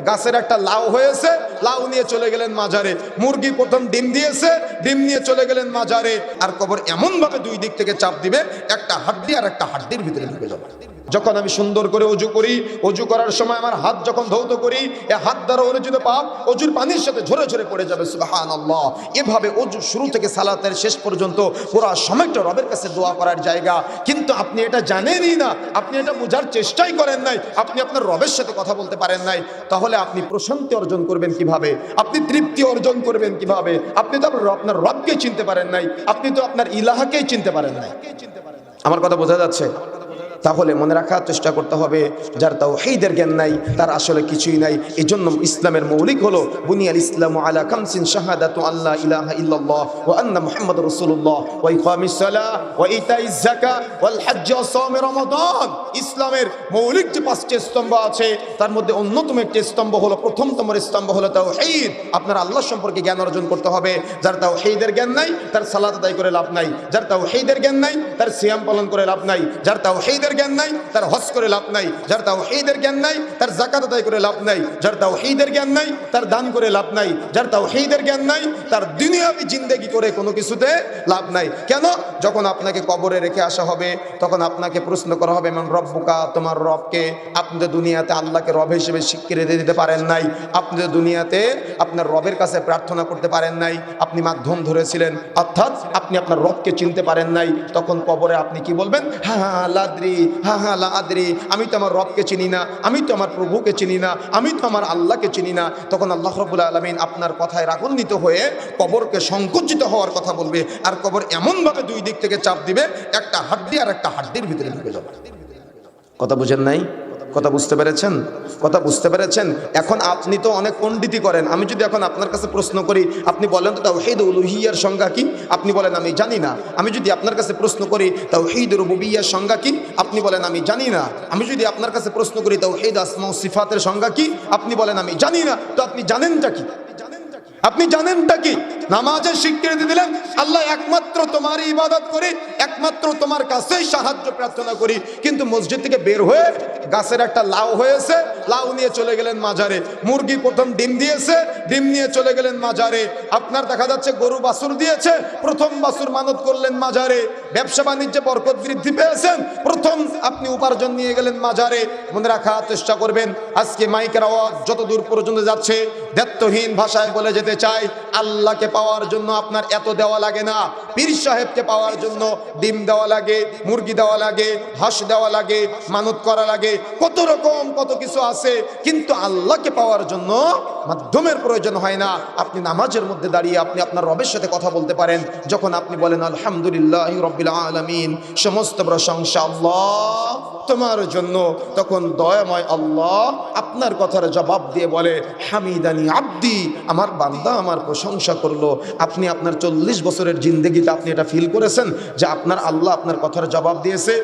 গাছের একটা লাউ হয়েছে, লাউ নিয়ে চলে গেলেন মাজারে। মুরগি প্রথম ডিম দিয়েছে, ডিম নিয়ে চলে গেলেন মাজারে। আর কবর এমন ভাবে দুই দিক থেকে চাপ দিবে, একটা হাড্ডি আর একটা হাড্ডির ভিতরে ঢুকে যাবে। যখন আমি সুন্দর করে অজু করি, অজু করার সময় আমার হাত যখন ধৌত করি, এই হাত দ্বারা অর্জিত পাপ অজুর পানির সাথে ঝরে ঝরে পড়ে যাবে। সুবহানাল্লাহ। এভাবে অজু শুরু থেকে সালাতের শেষ পর্যন্ত পুরো সময়টা রবের কাছে দোয়া করার জায়গা। কিন্তু আপনি এটা জানেনই না, আপনি এটা বোঝার চেষ্টাই করেন নাই, আপনি আপনার রবের সাথে কথা বলতে পারেন নাই। তাহলে আপনি প্রশান্তি অর্জন করবেন কিভাবে? আপনি তৃপ্তি অর্জন করবেন কিভাবে? আপনি তো আপনার রবকে চিনতে পারেন নাই, আপনি তো আপনার ইলাহাকেই চিনতে পারেন নাই। আমার কথা বোঝা যাচ্ছে? তাহলে মনে রাখার চেষ্টা করতে হবে, যার তাওহীদের জ্ঞান নাই তার আসলে কিছুই নাই। এই জন্য ইসলামের মৌলিক হলো বুনিয়াল ইসলামু আলা খামসিন শাহাদাতু আল্লা ইলাহা ইল্লাল্লাহ ওয়া আন্না মুহাম্মাদুর রাসূলুল্লাহ ওয়া ইকামিস সালাহ ওয়া ইতাইজ যাকাত ওয়াল হজ্জ ওয়া সাওম রমাদান। ইসলামের মৌলিক যে পাঁচটি স্তম্ভ আছে তার মধ্যে অন্যতম একটি স্তম্ভ হলো, প্রথমতম স্তম্ভ হলো তাওহীদ। আপনার আল্লাহ সম্পর্কে জ্ঞান অর্জন করতে হবে। যার তাওহীদের জ্ঞান নাই তার সালাত আদায় করে লাভ নাই, যার তাওহীদের জ্ঞান নাই তার সিয়াম পালন করে লাভ নাই, যার তাওহীদের জ্ঞান নাই তার হজ করে লাভ নাই, যার তাওহীদের জ্ঞান নাই তার যাকাত আদায় করে লাভ নাই, যার তাওহীদের জ্ঞান নাই তার দান করে লাভ নাই, যার তাওহীদের জ্ঞান নাই তার দুনিয়াবি জিন্দেগি করে কোনো কিছুতে লাভ নাই। কেন? যখন আপনাকে কবরে রেখে আসা হবে তখন আপনাকে প্রশ্ন করা হবে, মান রব্বুকা, তোমার রবকে। আপনি তো দুনিয়াতে আল্লাহকে রব হিসেবে স্বীকৃতি দিতে পারেন নাই, আপনি তো দুনিয়াতে আপনার রবের কাছে প্রার্থনা করতে পারেন নাই, আপনি মাধ্যম ধরেছিলেন, অর্থাৎ আপনি আপনার রবকে চিনতে পারেন নাই। তখন কবরে আপনি কি বলবেন? হ্যাঁ হ্যাঁ লাদ্রি, হ্যাঁ হ্যাঁ লা আদ্রি, আমি তো আমার রবকে চিনি না, আমি তো আমার প্রভুকে চিনি না, আমি তো আমার আল্লাহকে চিনি না। তখন আল্লাহ রাব্বুল আলামিন আপনার কথায় রাগান্বিত হয়ে কবরকে সংকুচিত হওয়ার কথা বলবে। আর কবর এমনভাবে দুই দিক থেকে চাপ দিবে, একটা হাড্ডি আর একটা হাড্ডির ভিতরে ঢুকে যাবে। কথা বুঝেন নাই? কথা বুঝতে পেরেছেন? কথা বুঝতে পেরেছেন? এখন আপনি তো অনেক পণ্ডিতি করেন। আমি যদি এখন আপনার কাছে প্রশ্ন করি, আপনি বলেন তো তাওহীদ উলুহিয়ার সংজ্ঞা কি? আপনি বলেন আমি জানি না। আমি যদি আপনার কাছে প্রশ্ন করি তাওহীদ রুবুবিয়্যার সংজ্ঞা কি? আপনি বলেন আমি জানি না। আমি যদি আপনার কাছে প্রশ্ন করি তাওহীদ আসমা ও সিফাতের সংজ্ঞা কি? আপনি বলেন আমি জানি না। তো আপনি জানেনটা কি? আপনি জানেনটা কি? নামাজের স্বীকৃতি দিলেন, আল্লাহ একমাত্র তোমারই ইবাদত করি, একমাত্র তোমার কাছেই সাহায্য প্রার্থনা করি। কিন্তু মসজিদ থেকে বের হয়ে গাছের একটা লাউ হয়েছে, লাউ নিয়ে চলে গেলেন মাজারে। মুরগি প্রথম ডিম দিয়েছে, ডিম নিয়ে চলে গেলেন মাজারে। আপনার দেখা যাচ্ছে গরু বাছুর দিয়েছে, প্রথম বাছুর মানত করলেন মাজারে। ব্যবসা বাণিজ্যে বরকত বৃদ্ধি পেয়েছেন, প্রথম আপনি উপার্জন নিয়ে গেলেন মাজারে। মনে রাখার চেষ্টা করবেন, আজকে মাইকের আওয়াজ যত দূর পর্যন্ত যাচ্ছে, দায়িত্বহীন ভাষায় বলে যেতে চাই, আল্লাহকে পাওয়ার জন্য আপনার এত দেওয়া লাগে না। পীর সাহেবকে পাওয়ার জন্য ডিম দেওয়া লাগে, মুরগি দেওয়া লাগে, হাঁস দেওয়া লাগে, মানত করা লাগে, কত রকম কত কিছু আছে। কিন্তু আল্লাহকে পাওয়ার জন্য মাধ্যমের প্রয়োজন হয় না। আপনি নামাজের মধ্যে দাঁড়িয়ে আপনি আপনার রবের সাথে কথা বলতে পারেন। যখন আপনি বলেন আলহামদুলিল্লাহি রাব্বিল আলামিন, সমস্ত প্রশংসা আল্লাহ তোমার জন্য, তখন দয়াময় আল্লাহ আপনার কথার জবাব দিয়ে বলে হামিদানি আব্দি, আমার বান্দা আমার প্রশংসা করলো। আপনি আপনার 40 বছরের জিন্দেগিতে আপনি এটা ফিল করেছেন যে আপনার আল্লাহ আপনার কথার জবাব দিয়েছে?